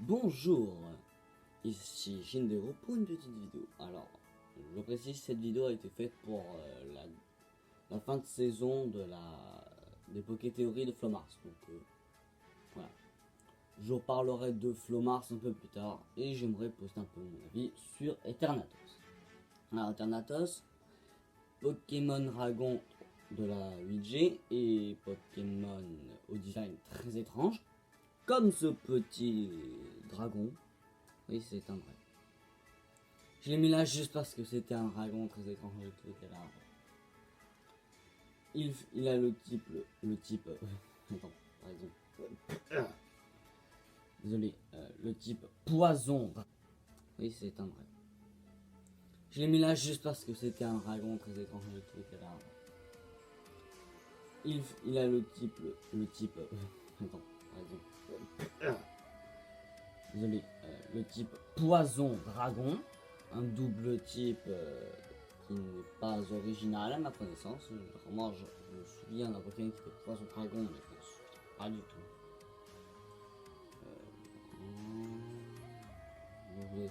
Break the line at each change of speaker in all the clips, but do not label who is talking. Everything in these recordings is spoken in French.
Bonjour, ici Shindero pour une petite vidéo. Alors, je précise, cette vidéo a été faite pour la fin de saison des Pokéthéories de Flomars. Donc voilà, je parlerai de Flomars un peu plus tard et j'aimerais poster un peu mon avis sur Eternatus. Alors Eternatus, Pokémon Dragon de la 8G et Pokémon au design très étrange, comme ce petit dragon. Oui, c'est un dragon. Je l'ai mis là juste parce que c'était un dragon très étrange et tout était là. Il a le type, attends, par exemple. Désolé, le type poison. Oui, c'est un dragon. Je l'ai mis là juste parce que c'était un dragon très étrange et tout était là. Il a le type, attends, par exemple. Désolé, le type poison dragon, un double type qui n'est pas original à ma connaissance. Moi je me souviens d'un Pokémon qui était poison dragon, mais je ne me souviens pas du tout.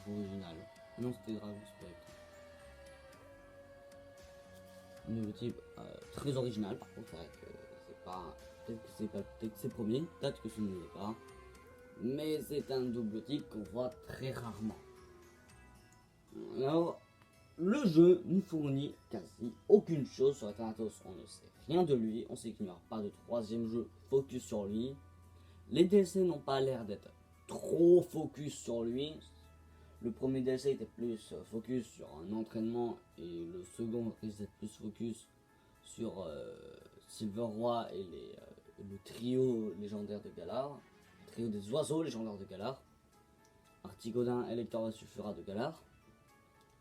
Original. Non, c'était Dragon Spectre. Un nouveau type très original, par contre, c'est vrai que c'est pas. Peut-être que c'est premier, peut-être que ce ne l'est pas. Mais c'est un double type qu'on voit très rarement. Alors, le jeu nous fournit quasi aucune chose sur Eternatus. On ne sait rien de lui, on sait qu'il n'y aura pas de troisième jeu focus sur lui. Les DLC n'ont pas l'air d'être trop focus sur lui. Le premier DLC était plus focus sur un entraînement et le second risque d'être plus focus sur Silver Roi et le trio légendaire de Galar. Le trio des oiseaux légendaires de Galar. Artigodin, Elector et Sulfura de Galar.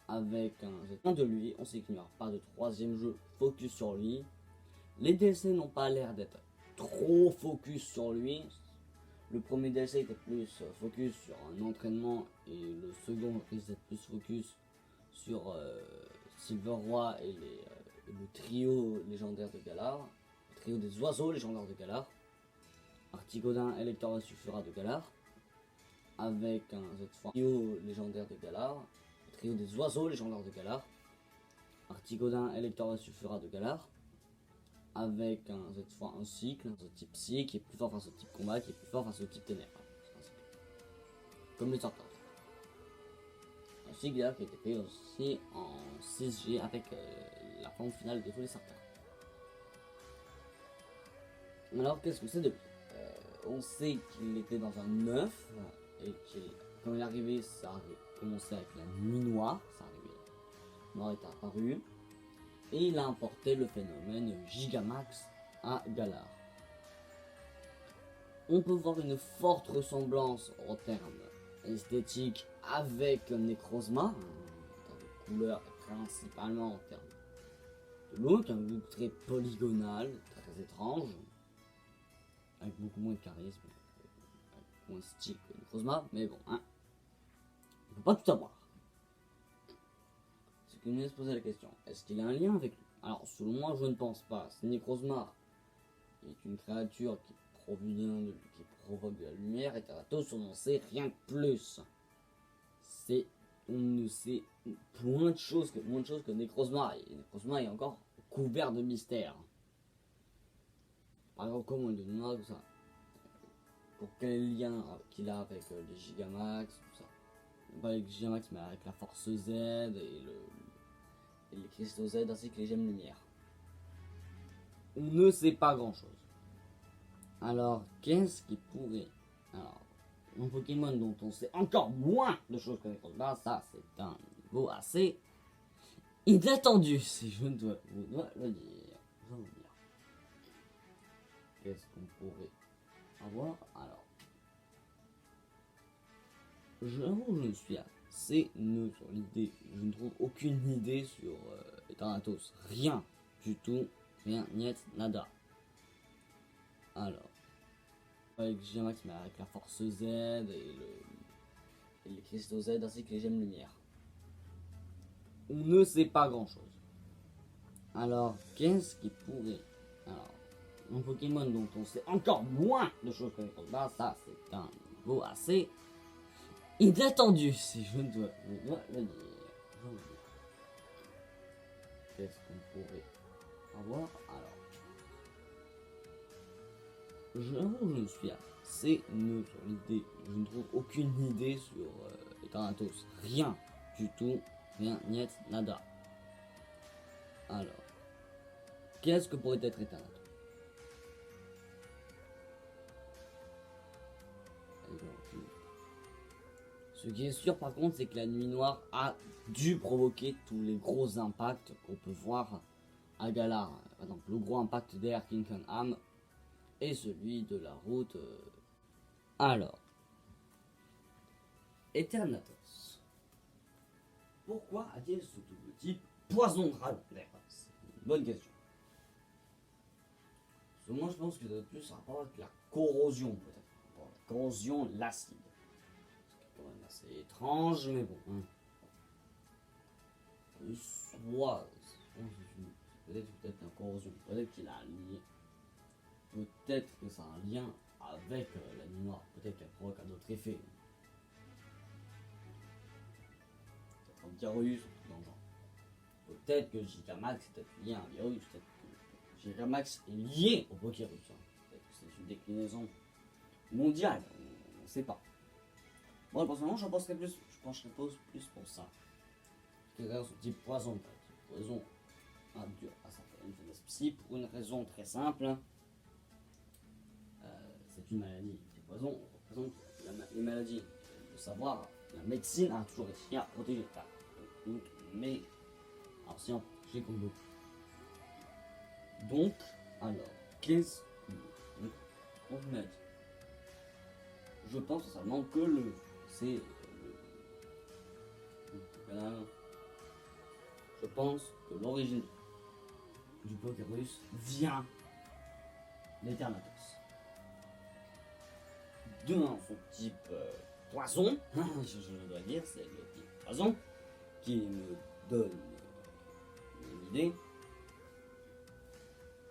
Avec un de lui, on sait qu'il n'y aura pas de troisième jeu focus sur lui. Les DLC n'ont pas l'air d'être trop focus sur lui. Le premier DLC était plus focus sur un entraînement et le second risque d'être plus focus sur Silver Roi et le trio légendaire de Galar. Le trio des oiseaux légendaires de Galar. Artigodin, Elector et Sulfura de Galar. Avec cette fois trio légendaire de Galar. Le trio des oiseaux légendaires de Galar. Artigodin, Elector et Sulfura de Galar. Avec cette fois un cycle, un type psy qui est plus fort face au type combat, qui est plus fort face au type ténèbres. Comme les sorteurs. Un cycle qui a été fait aussi en 6G avec la forme finale de tous les sorteurs. Alors qu'est-ce que c'est de lui? On sait qu'il était dans un 9 et quand il est arrivé, ça a commencé avec la nuit noire, ça arrivait. Noir est apparu. Et il a importé le phénomène Gigamax à Galar. On peut voir une forte ressemblance en termes esthétiques avec Necrozma, en termes de couleur principalement en termes de look, un look très polygonal, très étrange, avec beaucoup moins de charisme, avec moins de style que Necrozma, mais bon, hein, on peut pas tout savoir. Ce qui nous laisse poser la question, est-ce qu'il a un lien avec lui? Alors, selon moi, je ne pense pas. Necrozma est une créature qui provient qui provoque de la lumière, et Eternatus, on n'en sait rien de plus. On ne sait moins de choses que Necrozma, et Necrozma est encore couvert de mystères. Par exemple, comment il est noir, tout ça. Pour quel lien qu'il a avec les Gigamax, tout ça. Pas avec les Gigamax, mais avec la Force Z et les cristaux Z ainsi que les gemmes lumière. On ne sait pas grand chose. Alors, qu'est-ce qui pourrait... Alors, un Pokémon dont on sait encore moins de choses que Necrozma, ça c'est un niveau assez inattendu, si je dois le dire. Qu'est-ce qu'on pourrait avoir? Alors, j'avoue, je suis assez neutre sur l'idée. Je ne trouve aucune idée sur Eternatus. Rien du tout. Rien, niet, nada. Alors, avec Gigamax, mais avec la Force Z et les cristaux Z ainsi que les gemmes lumière. On ne sait pas grand chose. Alors, qu'est-ce qui pourrait... Alors, un Pokémon dont on sait encore moins de choses que Necrozma, ça c'est un niveau assez inattendu, si je dois le dire. Qu'est-ce qu'on pourrait avoir alors? J'avoue que je suis assez neutre sur l'idée. Je ne trouve aucune idée sur Thanatos. Rien du tout. Rien, niet, nada. Alors, qu'est-ce que pourrait être Thanatos? Ce qui est sûr par contre, c'est que la nuit noire a dû provoquer tous les gros impacts qu'on peut voir à Galar. Par exemple, le gros impact d'Air Kinkenham et celui de la route. Alors, Eternatos. Pourquoi a-t-il ce double type poison dragon? C'est une bonne question. Parce que moi je pense que ça doit être plus un rapport avec la corrosion peut-être. La corrosion, l'acide. C'est quand même assez étrange, mais bon. Hein. Soit, peut-être la corrosion, peut-être qu'il a un lien. Peut-être que ça a un lien avec la nuit noire. Peut-être qu'elle provoque un autre effet. Peut-être un virus, dans le genre. Peut-être que Gigamax est peut-être lié à un virus. Peut-être que Gigamax est lié au Pokérus. Hein. Peut-être que c'est une déclinaison mondiale. On ne sait pas. Moi, personnellement, je pencherais plus pour ça. Parce que ce type poison, poison dur à certaines faiblesses psy, pour une raison très simple. C'est une maladie. Les poisons représentent les maladies. Il faut savoir, la médecine a toujours réussi à protéger ça. Mais, alors si on protège comme beaucoup. Donc, alors, qu'est-ce qu'on met? Je pense seulement que c'est je pense que l'origine du Pokérus vient d'Eternatos. D'un son type poison, je dois dire, c'est le type poison qui me donne une idée.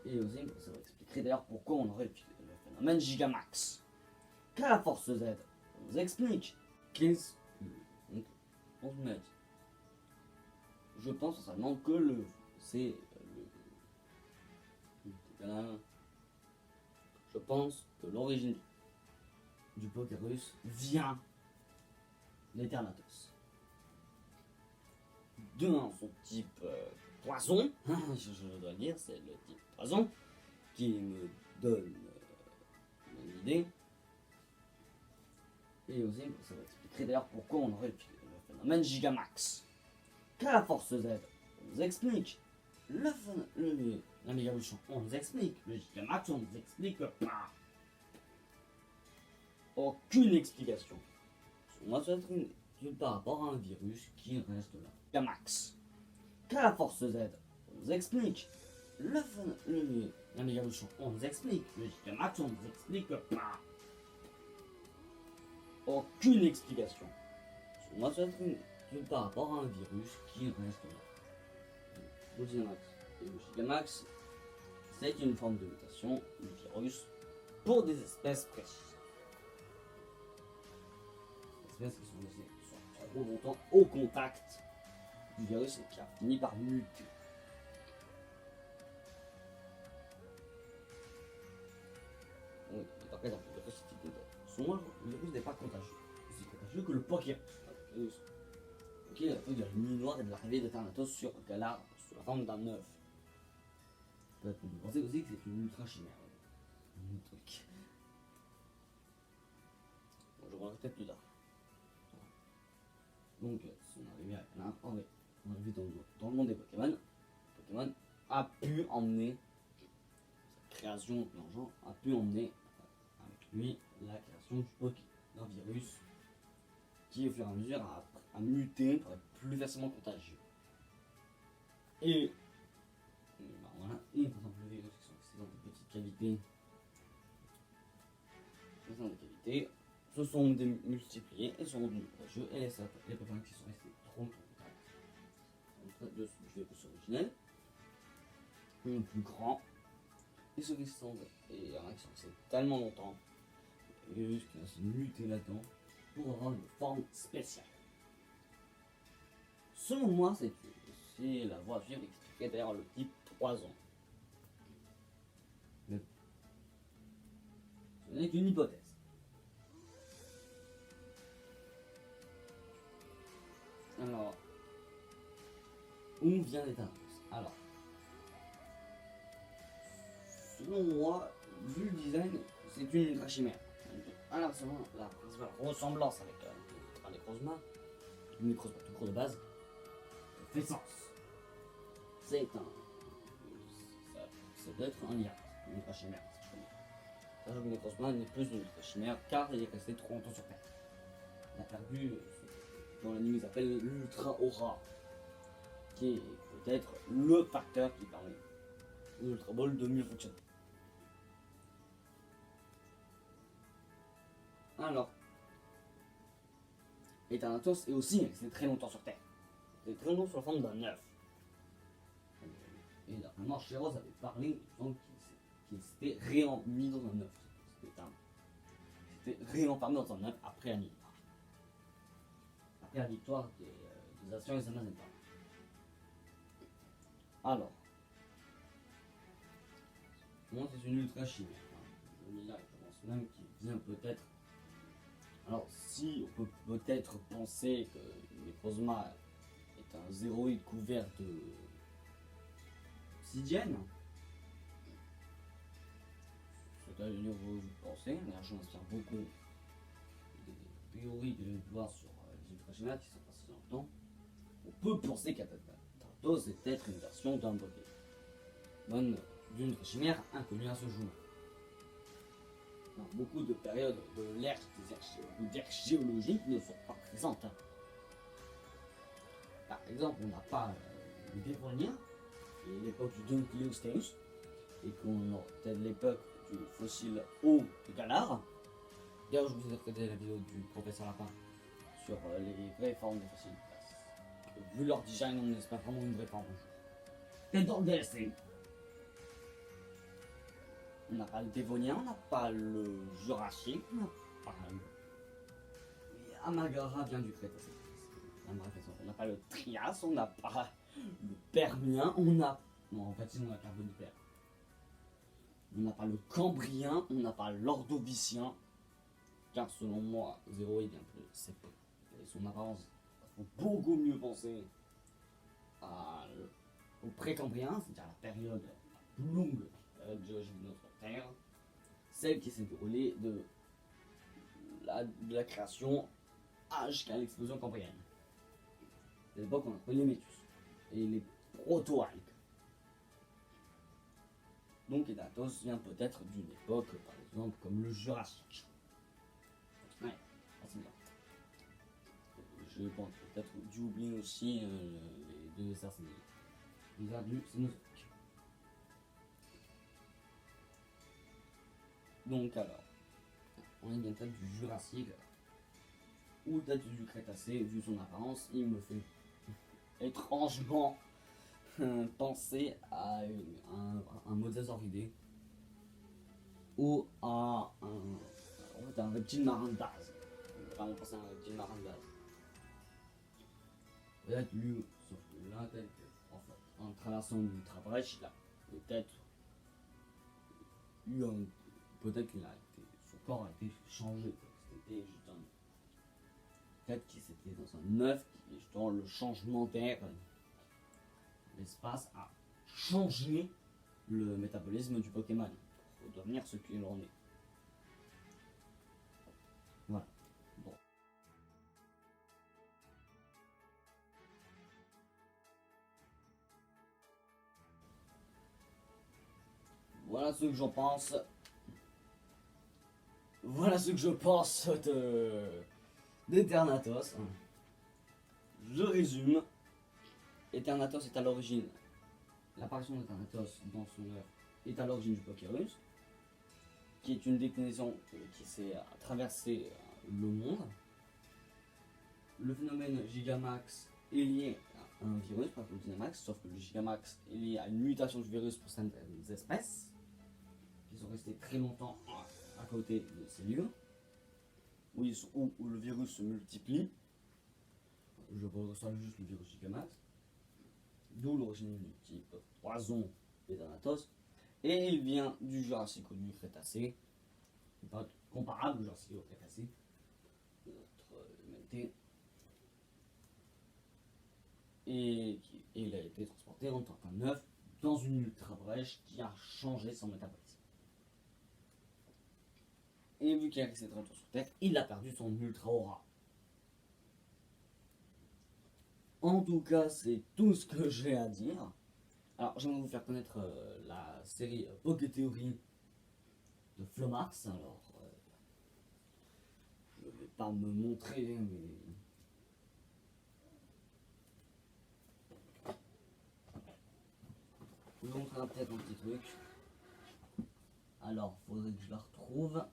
Et aussi, ça va expliquer d'ailleurs pourquoi on aurait le phénomène Gigamax. Qu'à la force Z, on vous explique qu'est-ce que on se met. Je pense seulement que c'est je pense que l'origine du Pokérus vient d'Eternatos. D'un son type poison, je dois dire, c'est le type poison qui me donne une idée. Et aussi, ça va expliquer d'ailleurs pourquoi on aurait le phénomène Gigamax. Qu'à la force Z, on vous explique. La méga bouchon, on vous explique. Le Gigamax, on vous explique pas. Aucune explication. Moi, ça va être par rapport à un virus qui reste là. Gigamax. Qu'à la force Z, on vous explique. La méga bouchon, on vous explique. Le Gigamax, on vous explique pas. Aucune explication. Moi, ça va être par rapport à un virus qui reste là. Le Gigamax. Et le Gigamax, c'est une forme de mutation du virus pour des espèces précises. Des espèces qui sont trop longtemps au contact du virus et qui a fini par muter. Oui, par exemple, le virus est contagieux. Souvent, le virus n'est pas contagieux. C'est contagieux que le Pokérus. Ok, la feuille de la nuit noire et de l'arrivée d'Eternatos sur Galar sous la forme d'un œuf. Vous pensez aussi que c'est une ultra chimère. Un autre truc. Bon, je reviendrai peut-être plus tard. Donc, son arrivée à Galar, on arrive dans le monde des Pokémon. Pokémon a pu emmener sa création d'argent, a pu emmener avec lui la création d'un virus qui au fur et à mesure a muté pour être plus facilement contagieux. Et ben voilà, et par exemple les virus qui sont dans des petites cavités, se sont démultipliés et sont devenus contagieux, et les Pokémon qui sont restés trop longtemps en contact de ce virus originel, plus grand, et ceux qui sont et il y en a qui sont restés tellement longtemps, les virus qui ont muté là-dedans, pour avoir une forme spéciale. Selon moi, c'est la voie à suivre expliquée derrière le type 3 ans. Mais ce n'est qu'une hypothèse. Alors, où vient l'État? Alors, selon moi, vu le design, c'est une ultra chimère. Alors, selon la principale ressemblance avec les Necrozma, le Necrozma tout court de base, fait sens. C'est un. Ça doit être un lien, une ultra chimère, si je connais. Sachant que le Necrozma n'est plus une ultra chimère car il est resté trop longtemps sur Terre. Il a perdu, dans l'anime, ils appellent l'ultra aura, qui est peut-être le facteur qui permet l'Ultra Ball de mieux fonctionner. Alors, Eternatus est aussi resté très longtemps sur Terre. Il est très longtemps sur la forme d'un œuf. Et d'après Chéros avait parlé qu'il s'était réenmis dans un œuf. C'était réenfermé dans un œuf après la victoire des Asians et Zamazenta. Alors, moi c'est une ultra chimère. Je lis là, je pense même qu'il vient peut-être. Alors, si on peut peut-être penser que Necrozma est un zéroïde couvert de obsidienne, c'est à dire vous pensez, mais je m'inspire beaucoup des théories que j'ai pu voir sur les ultra qui sont passées dans le temps. On peut penser qu'Athanatos est peut-être une version d'un Pokémon d'une chimère inconnue à ce jour. Dans beaucoup de périodes de l'ère géologique ne sont pas présentes. Par exemple, on n'a pas le Dévonien, qui est l'époque du Dunkleosteus, et qu'on a peut-être l'époque du fossile eau de Galar. D'ailleurs, je vous ai traité la vidéo du professeur Lapin sur les vraies formes des fossiles. Vu leur design, on n'espère vraiment une vraie forme. Et dans le DLC, on n'a pas le Dévonien, on n'a pas le Jurassique, on n'a pas le. Amagara vient du Crétacé. On n'a pas le Trias, on n'a pas le Permien, on a. Non, en fait, sinon on a Carbonifère. On n'a pas le Cambrien, on n'a pas l'Ordovicien. Car selon moi, Zéro est bien plus. C'est peu. Et son apparence, il faut beaucoup mieux penser au pré-cambrien, c'est-à-dire la période la plus longue géologique de notre Terre, celle qui s'est déroulée de la création jusqu'à l'explosion cambrienne. C'est l'époque qu'on appelle les Métus et les proto-algues. Donc Edatos vient peut-être d'une époque, par exemple, comme le Jurassique. Ouais, c'est bien. Je pense peut-être dû oublier aussi les deux arséniques. Les adultes, c'est nos. Donc alors, on est bien peut-être du Jurassique ou peut-être du Crétacé, vu son apparence, il me fait étrangement penser à un mosasauridé ou à un reptile marin de base. Vraiment penser à un reptile marin de base. Peut-être lui, sauf que là, en fait, en traversant l'ultra brèche, il a peut-être eu un. Peut-être qu'il a été. Son corps a été changé. C'était juste un. Peut-être qu'il c'était dans un œuf, qui justement le changement d'air, l'espace a changé le métabolisme du Pokémon pour devenir ce qu'il en est. Voilà. Bon. Voilà ce que j'en pense. Voilà ce que je pense d'Eternatus. Je résume. Eternatus est à l'origine. L'apparition d'Eternatus dans son œuvre est à l'origine du Pokérus, qui est une déclinaison qui s'est traversé le monde. Le phénomène Gigamax est lié à un virus, pas le Dynamax, sauf que le Gigamax est lié à une mutation du virus pour certaines espèces, qui sont restées très longtemps à côté de ces lieux. où le virus se multiplie. Je ressens juste le virus Gigamax, d'où l'origine du type poison des Thanatos. Et il vient du Jurassique ou du Crétacé, comparable au Jurassique au Crétacé de notre humanité. Et il a été transporté en tant qu'un œuf dans une ultra brèche qui a changé son métabolisme. Et vu qu'il a resté très longtemps sur Terre, il a perdu son ultra aura. En tout cas, c'est tout ce que j'ai à dire. Alors, j'aimerais vous faire connaître la série Poké Theory de Flomax. Alors, je vais pas me montrer, mais je vous montrerai peut-être un petit truc. Alors, faudrait que je le retrouve.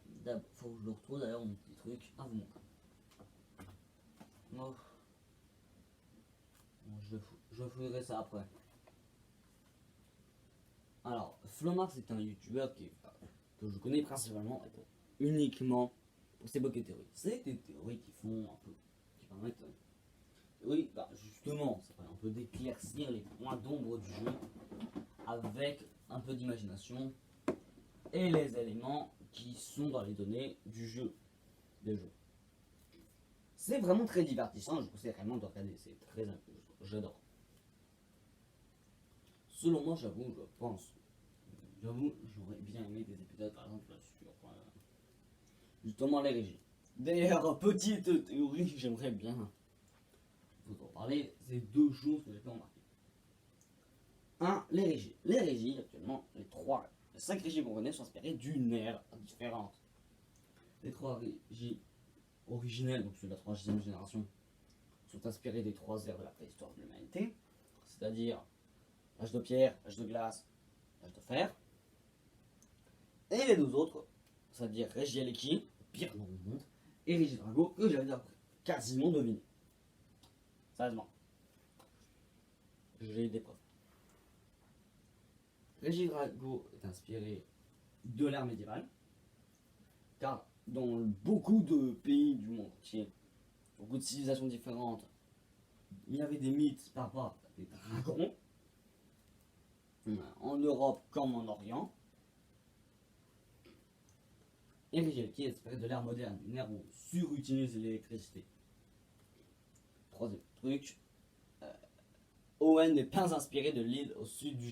Faut que je le retrouve d'ailleurs, mon petit truc à vous montrer. Oh. Bon, je fouillerai ça après. Alors, Flomax est un youtubeur que je connais principalement uniquement pour ses Poké Théories. C'est des théories qui font un peu, qui permettent, oui, bah justement, ça permet un peu d'éclaircir les points d'ombre du jeu avec un peu d'imagination et les éléments qui sont dans les données du jeu, des jeux. C'est vraiment très divertissant, je vous conseille vraiment de regarder, c'est très j'adore. Selon moi, j'avoue, j'aurais bien aimé des épisodes par exemple sur justement les régies. D'ailleurs, petite théorie, j'aimerais bien vous en parler, c'est deux choses que j'ai pu remarquer. Un, les régies. Les régies, actuellement, les 5 régies qu'on connaît sont inspirées d'une ère différente. Les 3 régies originelles, donc ceux de la 3e génération, sont inspirées des 3 ères de la préhistoire de l'humanité, c'est-à-dire l'âge de pierre, l'âge de glace, l'âge de fer. Et les 2 autres, c'est-à-dire Regieleki, pire nom du monde, et Regidrago, que j'avais quasiment deviné. Sérieusement. J'ai des preuves. Regidrago est inspiré de l'ère médiévale, car dans beaucoup de pays du monde entier, beaucoup de civilisations différentes, il y avait des mythes par rapport à des dragons, en Europe comme en Orient. Et Regieleki est inspiré de l'ère moderne, une ère où on surutilise l'électricité. Troisième truc, Owen n'est pas inspiré de l'île au sud du